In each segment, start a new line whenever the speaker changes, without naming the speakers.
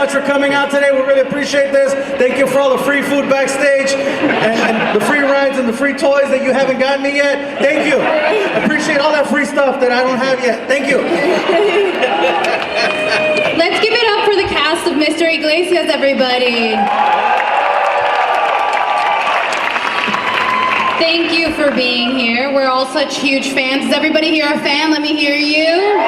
much for coming out today. We really appreciate this. Thank you for all the free food backstage and the free rides and the free toys that you haven't gotten me yet. Thank you. I appreciate all that free stuff that I don't have yet. Thank you.
Let's give it up for the cast of Mr. Iglesias, everybody. Thank you for being here. We're all such huge fans. Is everybody here a fan? Let me hear you.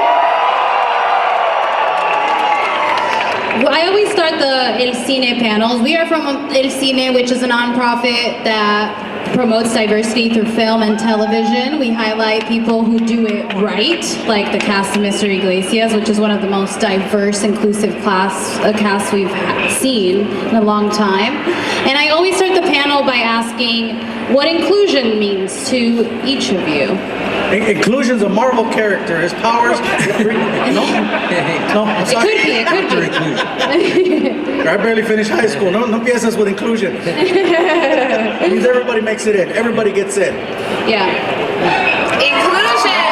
I always start the El Cine panels. We are from El Cine, which is a nonprofit that promotes diversity through film and television. We highlight people who do it right, like the cast of Mr. Iglesias, which is one of the most diverse, inclusive casts we've seen in a long time. And I always start the panel by asking what inclusion means to each of you.
Inclusion's a Marvel character. His powers. No, I'm sorry.
It could be.
I barely finished high school. No piensas with inclusion. It means everybody makes it in. Everybody gets in.
Yeah.
Inclusion.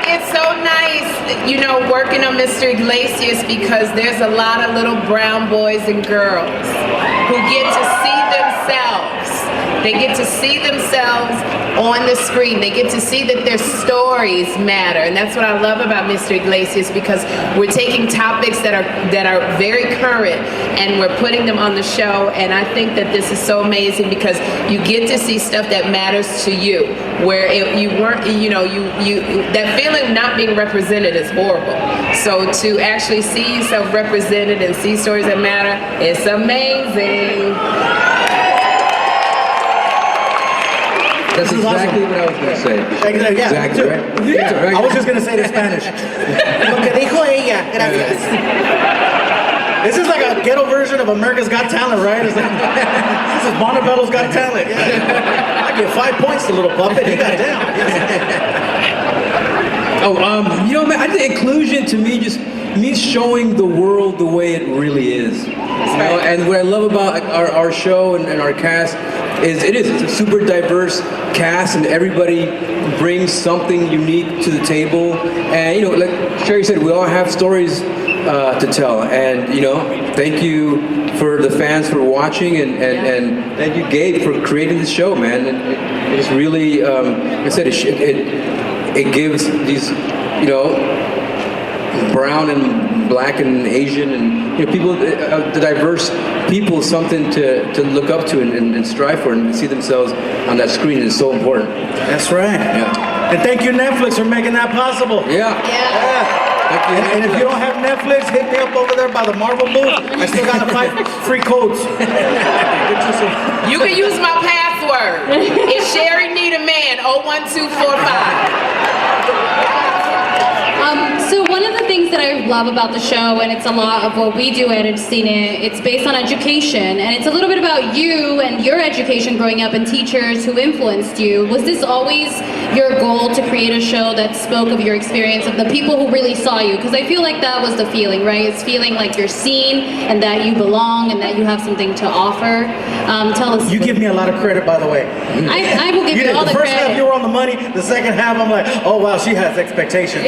It's so nice, you know, working on Mr. Iglesias, because there's a lot of little brown boys and girls who get to see themselves. They get to see themselves on the screen. They get to see that their stories matter, and that's what I love about Mr. Iglesias, because we're taking topics that are very current and we're putting them on the show. And I think that this is so amazing because you get to see stuff that matters to you, where you weren't, you know, you that feeling of not being represented is horrible. So to actually see yourself represented and see stories that matter, it's amazing.
That's exactly what I was going to say.
Yeah,
exactly, right?
Yeah. I was just going to say it in Spanish. Lo que dijo ella. Gracias. This is like a ghetto version of America's Got Talent, right? It's like, this is Montebello's Got Talent. Yeah. I give 5 points to Little Puppet. He got down.
You know, man, I think inclusion to me just means showing the world the way it really is. You know? And what I love about our show and our cast is it's a super diverse cast, and everybody brings something unique to the table. And you know, like Sherry said, we all have stories to tell. And you know, thank you for the fans for watching, and thank you, Gabe, for creating this show, man. And it's really, like I said, it gives these, you know, brown and black and Asian and, you know, people, the diverse people, something to look up to and strive for and see themselves on that screen is so important.
That's right.
Yeah.
And thank you, Netflix, for making that possible.
Yeah.
And if you don't have Netflix, hit me up over there by the Marvel booth. I still got 5 free codes.
You can use my password. It's Sherry Need a Man 01245.
So one of the things that I love about the show, and it's a lot of what we do at El Cine, it's based on education, and it's a little bit about you and your education growing up and teachers who influenced you. Was this always your goal to create a show that spoke of your experience, of the people who really saw you? Because I feel like that was the feeling, right? It's feeling like you're seen and that you belong and that you have something to offer. Tell us.
You give me a lot of credit, by the way.
I will give you all the
first
credit.
half you were on the money. The second half I'm like, oh wow, she has expectations.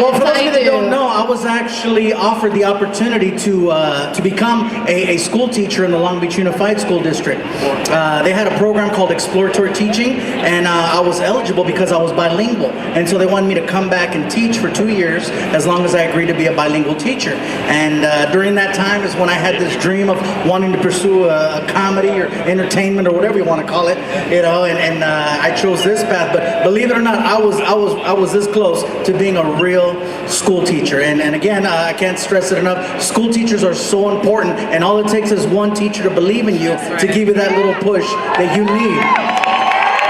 Well, for those of you that don't know, I was actually offered the opportunity to become a school teacher in the Long Beach Unified School District. They had a program called Exploratory Teaching, and I was eligible because I was bilingual. And so they wanted me to come back and teach for 2 years as long as I agreed to be a bilingual teacher. And during that time is when I had this dream of wanting to pursue a comedy or entertainment or whatever you want to call it, you know. And I chose this path. But believe it or not, I was this close to being a real school teacher. And again, I can't stress it enough. School teachers are so important, and all it takes is one teacher to believe in you to give you that little push that you need.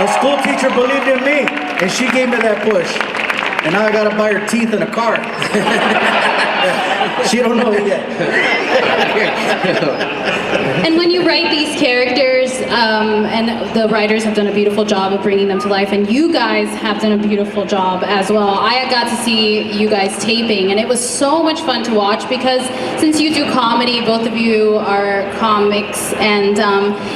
A school teacher believed in me, and she gave me that push. And now I gotta buy her teeth in a car. She don't know it yet.
And when you write these characters, and the writers have done a beautiful job of bringing them to life, and you guys have done a beautiful job as well. I got to see you guys taping, and it was so much fun to watch because since you do comedy, both of you are comics, and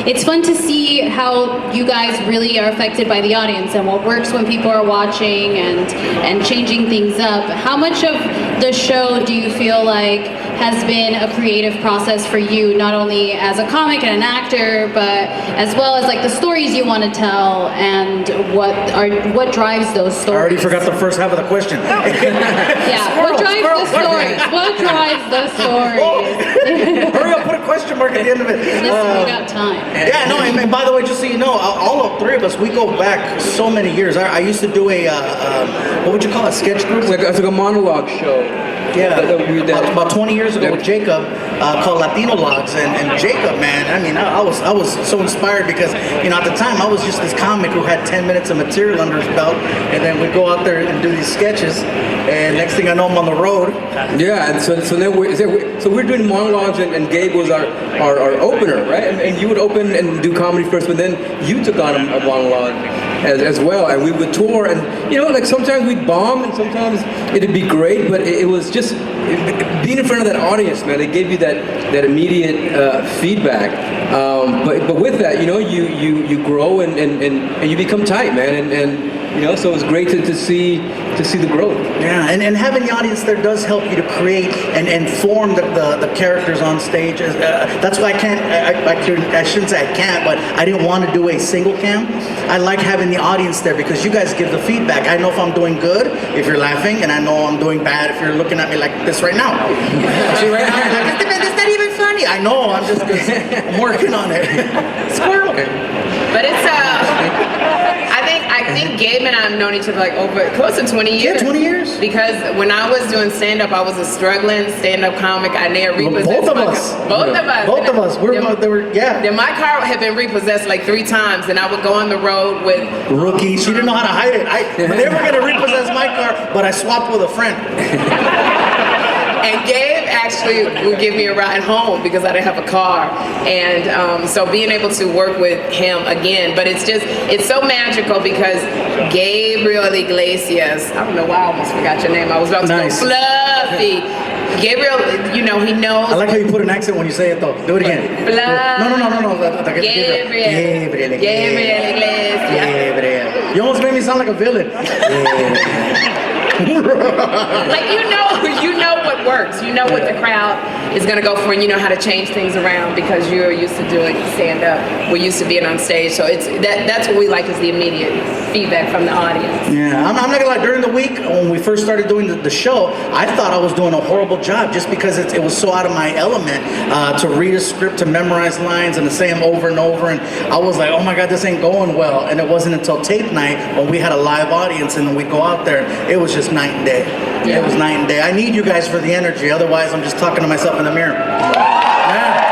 it's fun to see how you guys really are affected by the audience and what works when people are watching and changing things up. How much of the show do you feel like has been a creative process for you, not only as a comic and an actor, but as well as like the stories you want to tell and what drives those stories?
I already forgot the first half of the question.
Yeah, what drives the stories? What drives the stories?
Hurry up, put a question mark at the end of it.
We got time.
Yeah, no, and by the way, just so you know, all three of us, we go back so many years. I used to do a, what would you call it, sketch group?
It's like a monologue show.
Yeah,
That-
about 20 years ago
Yeah.
with Jacob, called Latino Logs, and Jacob, man, I mean, I was so inspired because, you know, at the time I was just this comic who had 10 minutes of material under his belt, and then we'd go out there and do these sketches, and next thing I know, I'm on the road.
Yeah, and so then we're doing monologues, and Gabe was our opener, right? And you would open and do comedy first, but then you took on a monologue as well, and we would tour, and you know, like sometimes we'd bomb, and sometimes it'd be great, but it was just being in front of that audience, man. It gave you that immediate feedback. But with that, you know, you grow and you become tight, man, and you know, so it was great to see the growth.
Yeah, and having the audience there does help you to create and form the characters on stage. That's why I shouldn't say I can't, but I didn't want to do a single cam. I like having the audience there because you guys give the feedback. I know if I'm doing good, if you're laughing, and I know I'm doing bad if you're looking at me like this right now. See, right now, you're like, that's not even funny. I know, I'm working on it. Squirrel.
But it's I think Gabe and I have known each other like over close to 20 years.
Yeah, 20 years.
Because when I was doing stand-up, I was a struggling stand-up comic. I never repossessed
Both of
my
us.
car. Both of us.
Both of us. Yeah.
Then my car had been repossessed like 3 times, and I would go on the road with
Rookie. She didn't know how to hide it. They were gonna repossess my car, but I swapped with a friend.
And Gabe actually would give me a ride home because I didn't have a car. And so being able to work with him again, but it's so magical because Gabriel Iglesias, I don't know why I almost forgot your name. I was about to go Fluffy. Gabriel, you know, he knows.
I like how you put an accent when you say it though. Do it again. No.
Gabriel Iglesias.
Gabriel. You almost made me sound like a villain.
Like you know what works. You know what the crowd is gonna go for, and you know how to change things around because you're used to doing stand up. We're used to being on stage, so that's what we like is the immediate feedback from the audience.
Yeah, I'm not gonna lie. During the week when we first started doing the show, I thought I was doing a horrible job just because it was so out of my element to read a script, to memorize lines, and to say them over and over. And I was like, oh my God, this ain't going well. And it wasn't until tape night when we had a live audience and then we'd go out there. It was just night and day. Yeah. It was night and day. I need you guys for the energy. Otherwise, I'm just talking to myself in the mirror. Yeah.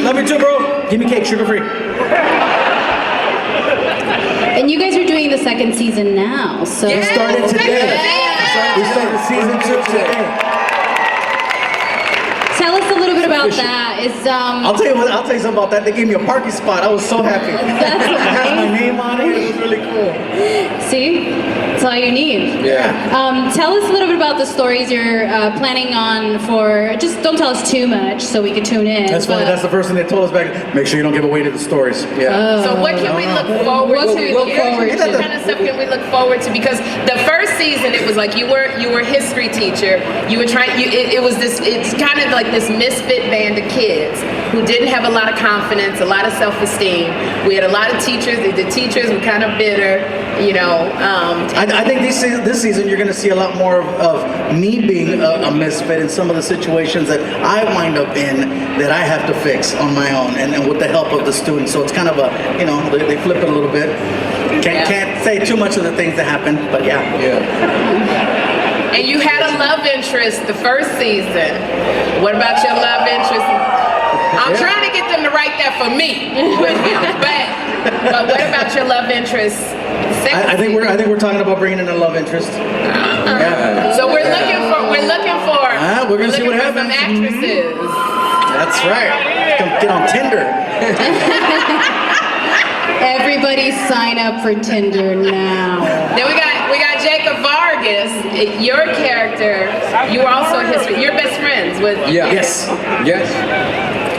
Love you too, bro. Give me cake, sugar free.
And you guys are doing the second season now, so
We started today. We started season 2 today.
tell us a little bit about that.
I'll tell you something about that. They gave me a parking spot. I was so happy.
That's
I had my name on it. It was really cool.
See, that's all you need.
Yeah.
Tell us a little bit about the stories you're planning on for. Just don't tell us too much so we can tune in.
That's funny. That's the first thing they told us back. Make sure you don't give away to the stories. Yeah.
So what can we look forward to?
What
kind of stuff can we look forward to? Because the first season, it was like you were a history teacher. You were trying. It was this. It's kind of like this misfit band of kids who didn't have a lot of confidence, a lot of self-esteem. We had a lot of teachers. The teachers were kind of bitter. You know.
I think this season you're going to see a lot more of me being a misfit in some of the situations that I wind up in that I have to fix on my own and with the help of the students. So it's kind of a, you know, they flip it a little bit. Can't say too much of the things that happen, but yeah.
And you had a love interest the first season. What about your love interest? I'm trying to get them to write that for me with him, but what about your love interest?
I think we're talking about bringing in a love interest. Yeah.
So we're looking for.
We're gonna see what happens.
Some actresses.
That's right. Come get on Tinder.
Everybody sign up for Tinder now.
Then we got Jacob Vargas. Your character. You were also you're best friends with.
Yeah.
Yes.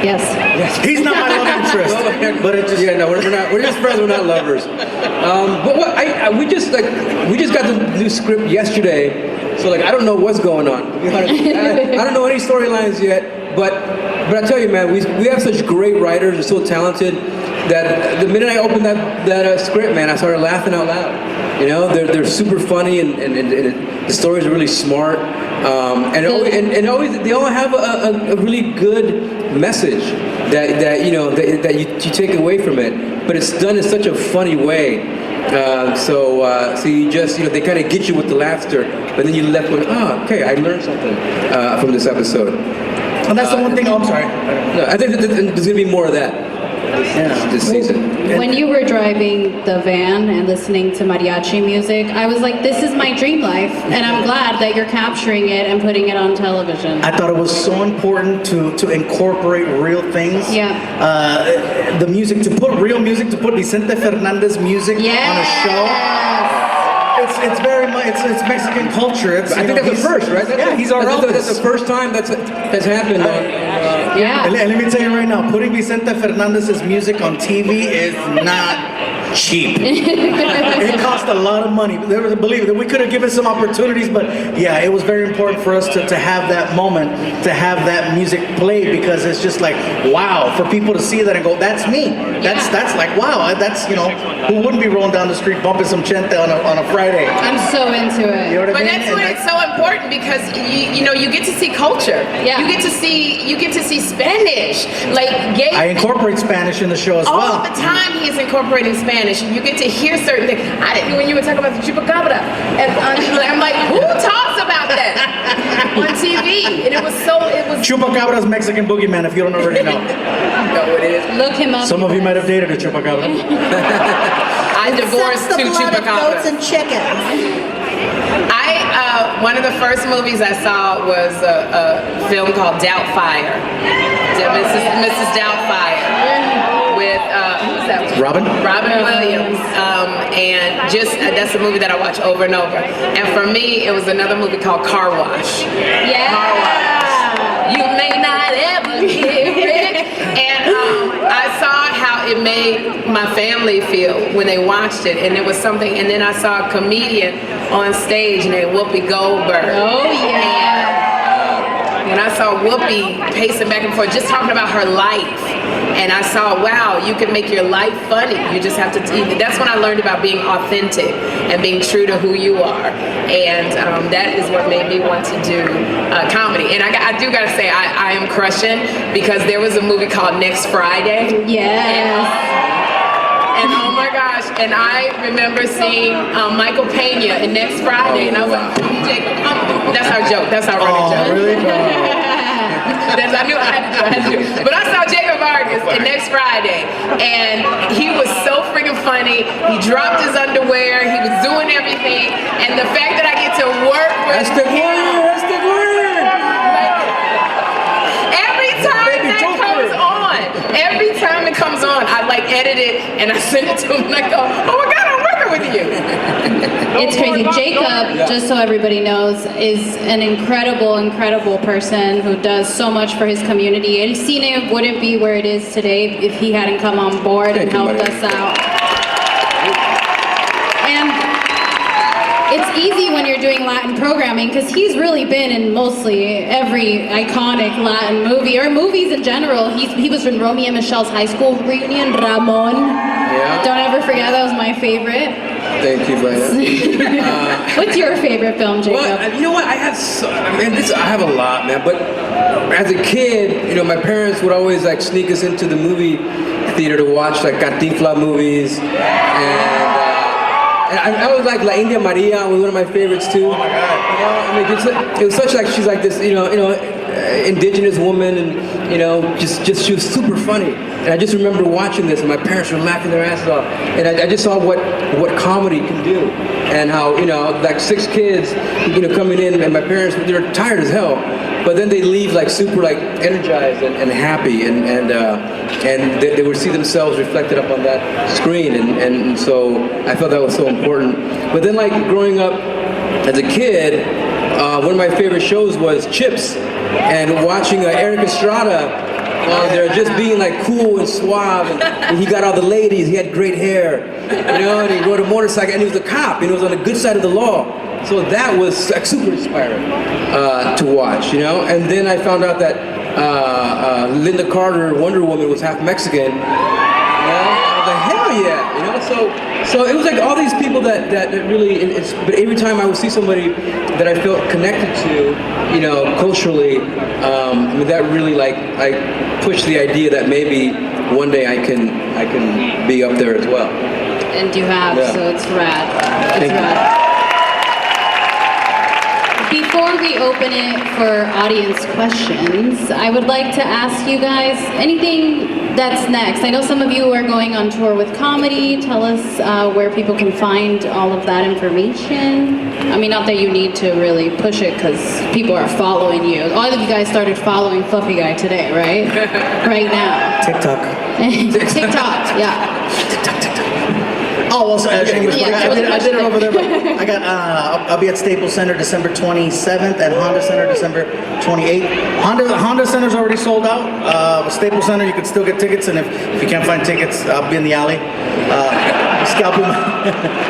Yes.
He's not my love interest, but it just
Yeah, no, we're not. We're just friends. We're not lovers. But what we just got the new script yesterday, so like I don't know what's going on. I don't know any storylines yet, but I tell you, man, we have such great writers. They're so talented that the minute I opened that script, man, I started laughing out loud. You know, they're super funny and the stories are really smart. And always they all have a really good message that you know that you take away from it, but it's done in such a funny way. So you just they kind of get you with the laughter, but then you left with okay, I learned something from this episode.
and that's the one thing. Oh, I'm sorry.
No, I think that there's gonna be more of that this season.
When you were driving the van and listening to mariachi music, I was like, this is my dream life, and I'm glad that you're capturing it and putting it on television.
I thought it was so important to incorporate real things.
Yeah.
The music, to put real music, to put Vicente Fernandez music on a show. It's very much, it's Mexican culture.
I think that's the first, right?
He's our Elvis.
That's the first time that's happened.
Yeah.
And let me tell you right now, putting Vicente Fernandez's music on TV is not cheap. It cost a lot of money. Believe it, we could have given some opportunities, but yeah, it was very important for us to have that moment, to have that music played, because it's just like, wow, for people to see that and go, that's me. That's like, wow, that's, who wouldn't be rolling down the street bumping some chente on a Friday?
I'm so into it.
You know what I
But
mean?
that's why it's so important, because you get to see culture.
Yeah.
You get to see Spanish. Like
I incorporate Spanish in the show as
all
well.
the time he's incorporating Spanish. You get to hear certain things. When you were talking about the chupacabra, and I'm like, who talks about that on TV? And it was
Chupacabra's Mexican boogeyman, if you don't already know.
No, it is.
Look him up.
Some of you might have dated a chupacabra.
I divorced
Sucks the
two
blood of goats
chupacabras.
and chickens.
One of the first movies I saw was a film called Doubtfire. Mrs. Doubtfire. With who's that?
Robin
Williams. And that's a movie that I watch over and over. And for me, it was another movie called Car Wash.
Yeah.
Car Wash. You may not ever hear it. And I saw how it made my family feel when they watched it, and it was something. And then I saw a comedian on stage named Whoopi Goldberg.
Oh, yeah.
When I saw Whoopi pacing back and forth, just talking about her life, and I saw, wow, you can make your life funny. You just have to. That's when I learned about being authentic and being true to who you are, and that is what made me want to do comedy. And I do gotta say, I am crushing, because there was a movie called Next Friday.
Yes.
And oh my gosh, and I remember seeing Michael Pena in Next Friday, and I was like, Jacob, that's our joke, that's our running joke.
Really?
I knew I had to do it. But I saw Jacob Vargas in Next Friday, and he was so freaking funny. He dropped his underwear, he was doing everything, and the fact that I get to work with
That's the word. That's the word.
every time every time it comes on, I edit it and I send it to him, and I go, oh my God, I'm working with you.
It's crazy. Jacob, just so everybody knows, is an incredible person who does so much for his community. El Cine wouldn't be where it is today if he hadn't come on board and helped us out. And it's easy when you're doing Latin programming, because he's really been in mostly every iconic Latin movie, or movies in general. He was in Romeo and Michelle's high school reunion, Ramon.
Yeah.
Don't ever forget, that was my favorite.
Thank you, Brenda.
What's your favorite film, Jacob?
Well, you know what? I have a lot, man. But as a kid, my parents would always sneak us into the movie theater to watch Cantinflas movies, and I was La India Maria was one of my favorites too. Oh my God! It was such she's this indigenous woman, and just she was super funny. And I just remember watching this, and my parents were laughing their asses off. And I just saw what comedy can do, and how 6 kids coming in, and my parents, they're tired as hell, but then they leave super energized and happy, and they would see themselves reflected up on that screen, and so I felt that was so important. But then growing up as a kid, one of my favorite shows was Chips, and watching Eric Estrada They're just being like cool and suave, and he got all the ladies. He had great hair, and he rode a motorcycle, and he was a cop, and he was on the good side of the law. So that was like super inspiring to watch, And then I found out that Linda Carter, Wonder Woman, was half Mexican. I was like, hell yeah, So it was like all these people that really, but every time I would see somebody that I felt connected to, culturally, that really I pushed the idea that maybe one day I can be up there as well.
And you have, so it's rad. It's rad. Before we open it for audience questions, I would like to ask you guys anything that's next. I know some of you are going on tour with comedy. Tell us where people can find all of that information. I mean, not that you need to really push it because people are following you. All of you guys started following Fluffy Guy today, right? Right now.
TikTok.
TikTok, yeah.
Oh, well,
Yeah,
I did it over there, but I got, I'll be at Staples Center December 27th and Honda Center December 28th. Honda Center's already sold out. Staples Center, you can still get tickets, and if you can't find tickets, I'll be in the alley. Scalping.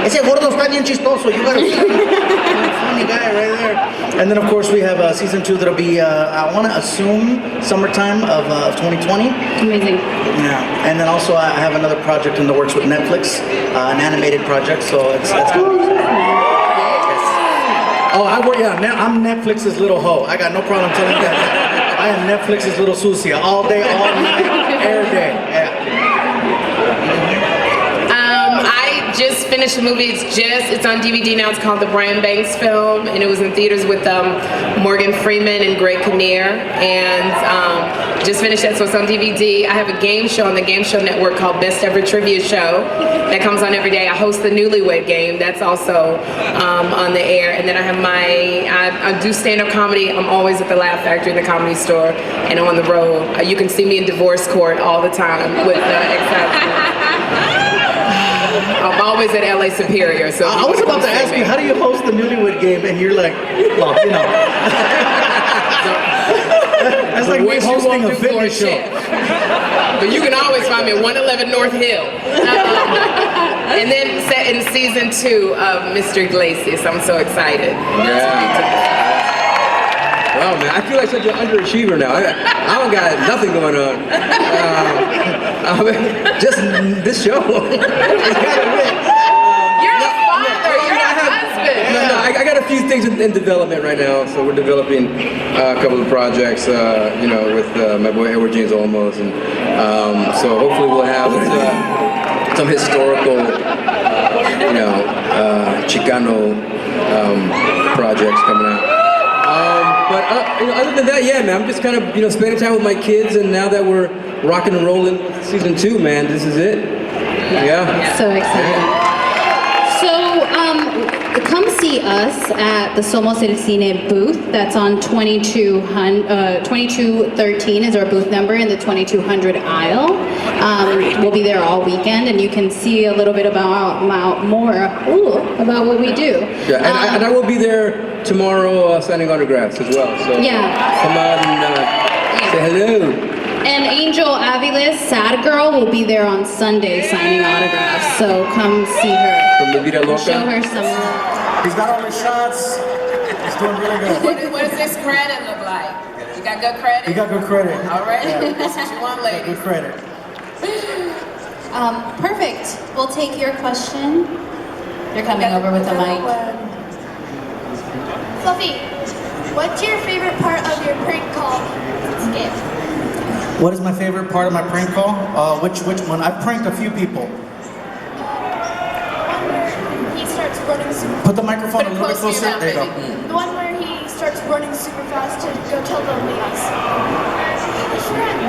Ese gordo está bien chistoso. You gotta see funny guy right there. And then, of course, we have season 2 that'll be, I want to assume, summertime of 2020.
Amazing.
Yeah, and then also I have another project in the works with Netflix, an animated project, so it's cool. Oh, I'm Netflix's little hoe. I got no problem telling you guys. I am Netflix's little sucia, all day, all night, every day. Yeah.
I just finished a movie. It's on DVD now. It's called The Brian Banks Film, and it was in theaters with Morgan Freeman and Greg Kinnear, and just finished that, so it's on DVD. I have a game show on the Game Show Network called Best Ever Trivia Show that comes on every day. I host the Newlywed Game. That's also on the air, and then I have I do stand-up comedy. I'm always at the Laugh Factory in the Comedy Store and on the road. You can see me in divorce court all the time with I'm always at LA Superior, so
I was about to ask you, how do you host the Newlywed Game, and you're like, well, That's like me hosting a fitness show.
But you can always find me at 111 North Hill. And then set in season 2 of Mr. Iglesias. I'm so excited.
Yeah. Wow, man, I feel like such an underachiever now. I don't got nothing going on. Just this show.
You're a father. You're a husband.
No, I got a few things in development right now. So we're developing a couple of projects, with my boy Edward James Olmos, and so hopefully we'll have some historical, Chicano projects coming out. But other than that, yeah, man, I'm just kind of spending time with my kids, and now that we're rocking and rolling with season 2, man, this is it. Yeah.
So excited. So come see us at the Somos El Cine booth. That's on 2213 is our booth number in the 2200 aisle. We'll be there all weekend, and you can see a little bit about what we do.
Yeah, and I will be there tomorrow signing autographs as well. So
yeah,
come out and say hello.
And Angel Aviles, Sad Girl, will be there on Sunday signing autographs. So come see her.
From La Vida Loca.
Show her some love.
He's got all his shots. He's doing really good.
What does this credit look like? You got good credit?
You got good credit.
All right.
Yeah.
That's what you want, ladies.
Good credit.
Perfect. We'll take your question. You're coming over with the mic.
Fluffy, what's your favorite part of your prank call skit?
What is my favorite part of my prank call? Which one? I've pranked a few people.
The one where he starts running super.
Put the microphone a little bit
close to
closer.
your
There you
mouth,
go.
The one where he starts running super fast to go tell the ladies. His friend.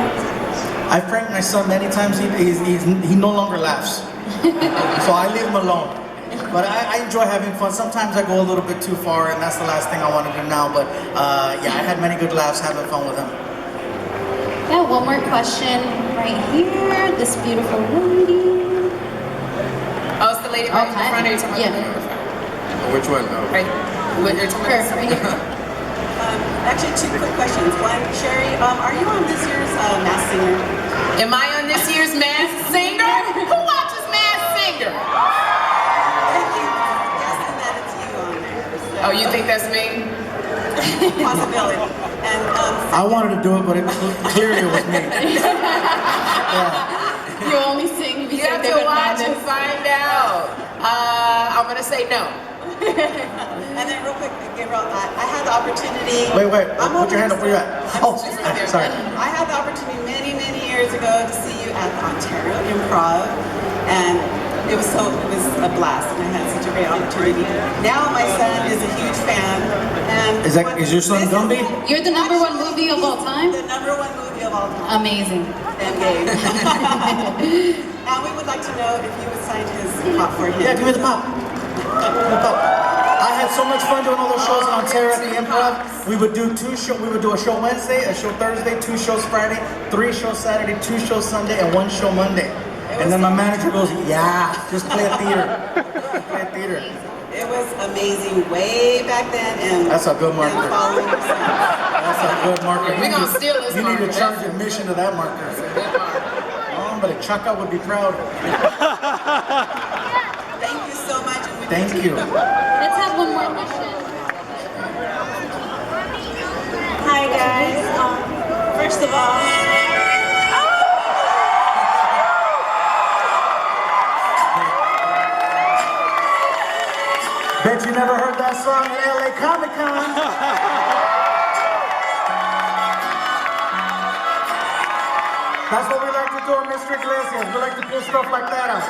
I've pranked my son many times. He no longer laughs, so I leave him alone. But I enjoy having fun. Sometimes I go a little bit too far, and that's the last thing I want to do now. But yeah, I had many good laughs having fun with him.
Yeah, one more question right here. This beautiful lady.
Oh, it's the lady right in front of you. Talking about
Yeah.
the lady in front.
Which one?
Right. What you're talking
Her,
about?
right here.
Actually, two quick questions. One, Sherry, are you on this year's Masked Singer?
Am I on this year's Masked Singer? Who watches Masked Singer?
I keep guessing that it's you on there. So.
Oh, you think that's me?
Possibility. And
I wanted to do it, but it clearly it was me.
You only sing
You have to watch and find out. I'm gonna say no.
and then real quick, Gabriel, I had the opportunity.
Wait,
I'm
put your hand up. Where you at? Oh, sorry.
I had the opportunity many years ago to see you at the Ontario Improv, and it was a blast, and I had such a great opportunity. Now my son is a huge fan, and
Is your son Gumby?
You're the number one movie of all time?
The number one movie of all time.
Amazing.
And Gabe. And we would like to know if you would sign his pop for him.
Yeah, give me the pop. I had so much fun doing all those shows in Ontario at the Improv. We would do we would do a show Wednesday, a show Thursday, 2 shows Friday, 3 shows Saturday, 2 shows Sunday, and 1 show Monday. And then my manager goes, yeah, just play a theater. Play a theater.
It was amazing way back then, and
That's a good marker.
and following the steps.
That's a good marker.
We're gonna steal this
You need
marker.
to charge admission to that marker. Oh, but Chaka would be proud.
Thank you so much. And we
Thank you.
Let's have one more question.
Hi guys. First of all,
Bet you never heard that song at LA Comic Con. That's what we like to do at Mr. Iglesias. We like to pull stuff like that out.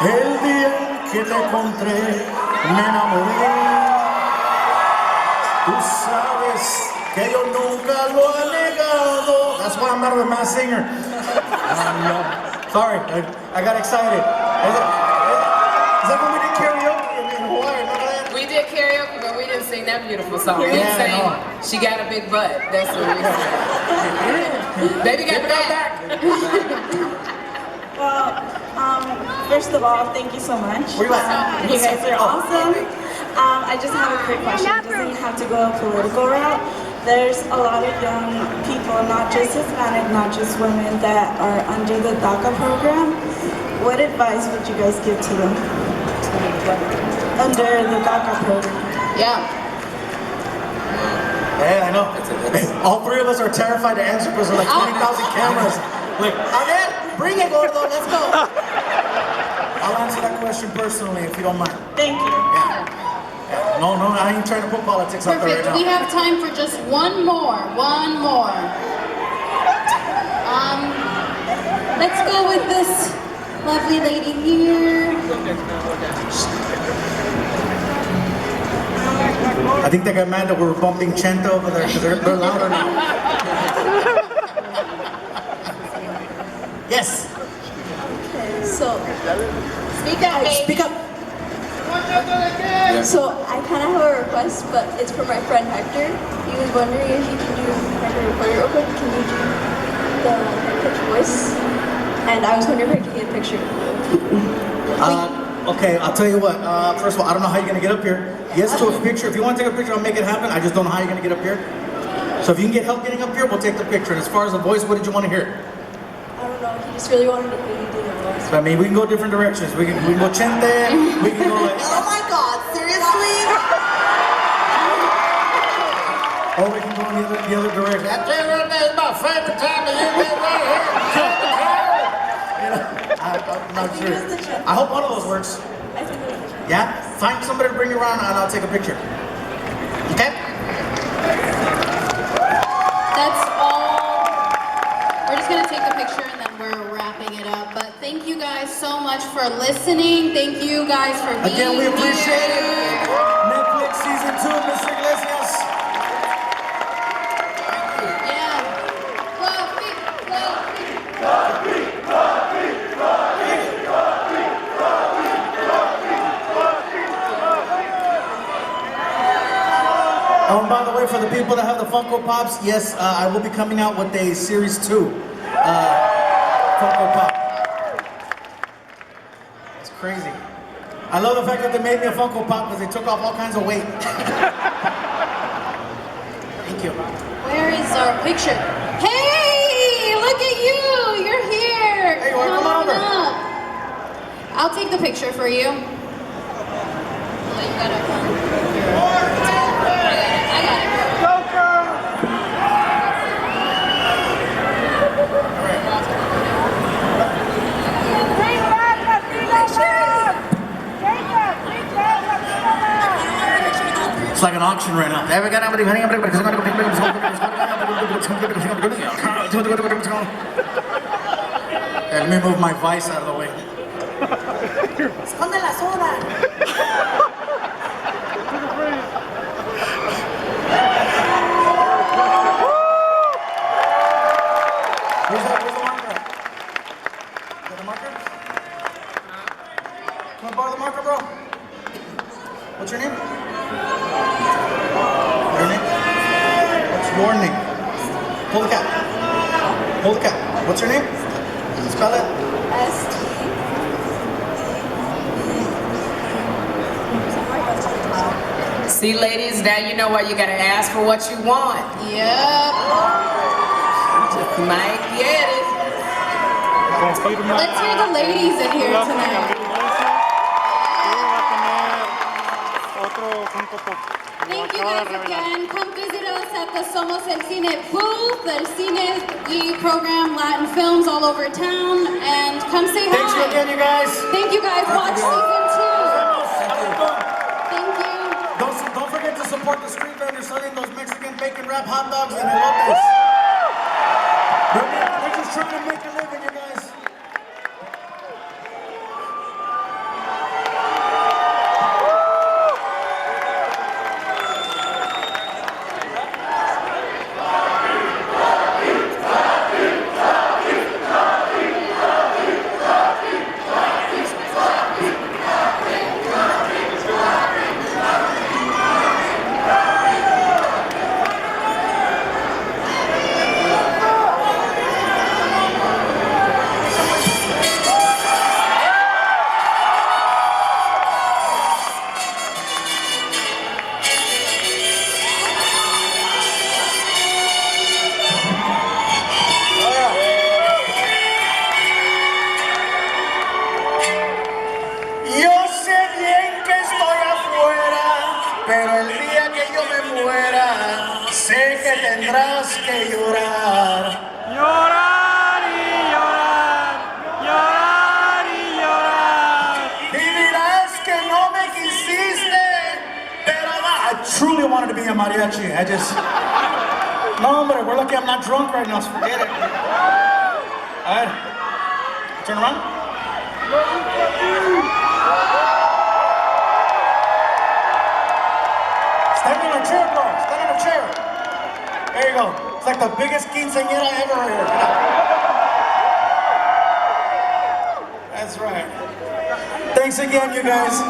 El día que te encontré, me enamoré. Tú sabes que yo nunca lo he negado. That's why I'm not a Masked Singer. Sorry, I got excited. Is that when we did karaoke in Hawaii? Remember that?
We did karaoke, but we didn't sing that beautiful song. We
Yeah,
sang
no.
She Got a Big Butt. That's what we sang. Baby got back.
well, first of all, thank you so much.
Where you at?
You guys are awesome. I just have a quick question. It doesn't have to go a political route. There's a lot of young people, not just Hispanic, not just women, that are under the DACA program. What advice would you guys give to them? Under the DACA program.
Yeah.
Yeah, I know. All 3 of us are terrified to answer because there's like 20,000 cameras. Like, again, bring it, Gordo, let's go. I'll answer that question personally if you don't mind.
Thank you.
Yeah. No, I ain't trying to put politics out there
Perfect.
right
We
now.
have time for just one more. Let's go with this lovely lady here.
I think they got mad that we were bumping Chenta over there because they're louder now. Yes.
So,
Speak up, baby.
Speak up.
so I kind of have a request, but it's for my friend Hector. He was wondering if you can do Hector real quick. Can you do the pitch voice? And I was wondering if I could get a picture.
Okay, I'll tell you what. First of all, I don't know how you're gonna get up here. Yes, to a picture. If you want to take a picture, I'll make it happen. I just don't know how you're gonna get up here. So if you can get help getting up here, we'll take the picture. And as far as the voice, what did you want to hear?
I don't know. He just really wanted to hear you do the voice.
So, I mean, we can go different directions. We can go Chente. We can go like,
Oh my God! Seriously?
or we can go in the other direction. I tell you right now, it's my favorite time of year. Right here. I'm not
think
sure.
it was the Chente.
I hope one of those works.
I think it was the chance.
Yeah? Find somebody to bring you around and I'll take a picture. Okay?
That's all. We're just gonna take a picture and then we're wrapping it up. But thank you guys so much for listening. Thank you guys for being
Again, we appreciate
here.
it. Netflix season 2, Mr. Iglesias.
Yeah. Fluffy.
Oh, and by the way, for the people that have the Funko Pops, yes, I will be coming out with a Series 2 Funko Pop. It's crazy. I love the fact that they made me a Funko Pop because they took off all kinds of weight. Thank you.
Where is our picture? Hey, look at you! You're here!
Hey, you wanna come on over?
up. I'll take the picture for you. Oh, you got it. I got it.
It's like an auction right now. Let me move my vice out of the way.
Esconde la soda.
Where's the marker? Got a marker? Can I borrow the marker, bro? What's your name? Your name? What's your name? Pull the cap. Pull the cap. What's your name? Spell it.
See, ladies, now you know why you gotta ask for what you want.
Yep.
You might get it.
Let's hear the ladies in here tonight. Thank you guys again. Come visit us at the Somos El Cine booth. El Cine, we program Latin films all over town. And come say hi.
Thanks again, you guys.
Thank you guys. Watch season 2. Thank you.
Don't forget to support the street vendors selling those Mexican bacon wrap hot dogs and elotes. They're just trying to make a living, you guys. Pero el día que yo me muera, sé que tendrás que llorar.
Llorar y llorar, llorar y llorar.
Y dirás que no me quisiste, pero I truly wanted to be a mariachi. I just... No, hombre, we're lucky I'm not drunk right now, so forget it. All right. Turn around. Stand on a chair, bro. Stand on a chair. There you go. It's like the biggest quinceañera ever here. That's right. Thanks again, you guys.